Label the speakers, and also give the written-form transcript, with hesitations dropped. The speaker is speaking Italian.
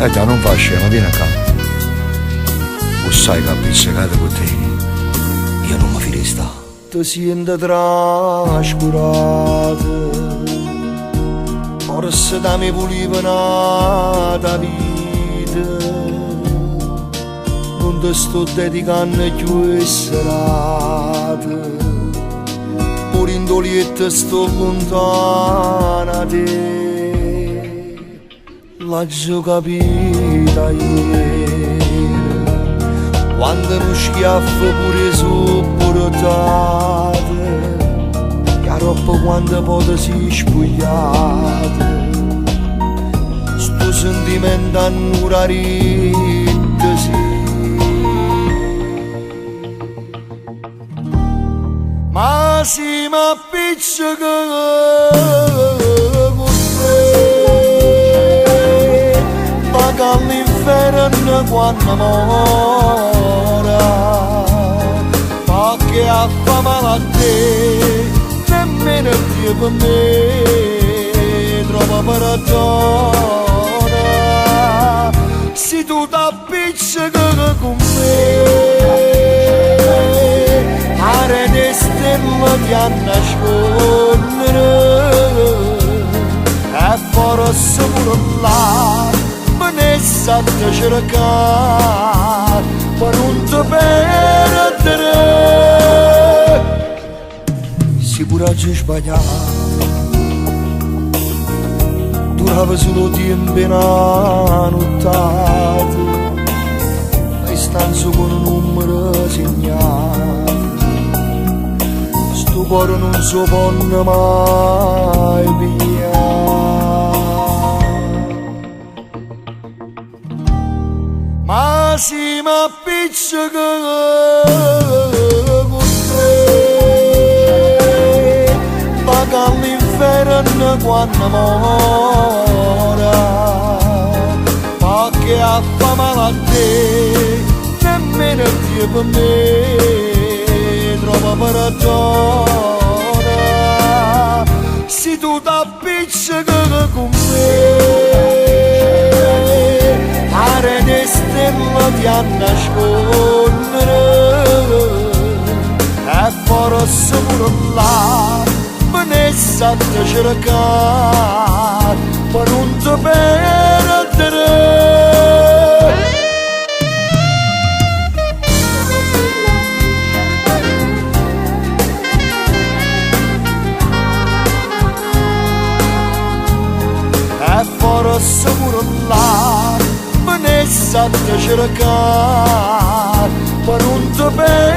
Speaker 1: già non fa scema, vieni a casa. O sai che appiccicata con te, io non mi firesta. Ti sento trascurato, forse da me voleva da vita. Non ti sto dedicando più le serate, pure in dolietta sto lontana da te. L'ho capita ieri, quando uno schiaffo pure sopportato, che troppo quando poi si spogliate. Sto sentimento annurarito sì, ma si m'appiccica con te, va che all'inferno quando mora, fa che fa male a te, nemmeno Dio per me trova perdona. Se tu t'appiccica con me, are le stelle ti hanno nascondere, e forse pure là me ne sa te cercare per non te perdere. Si pure ci sbagliare, durava solo tempo in una nottata, e stanzo con un numero segnato. Sto cuore non si può mai pigliare, ma si m'appiccica con te, va che all'inferno quando mora, fa che fa male a te, nemmeno Dio per me trova perdona. Se tu t'appiccica con me, are le stelle ti hanno nascondere, e forse pure là me ne sa te cercare per non te perdere. E forse pure là me ne sa te cercare per non te perdere.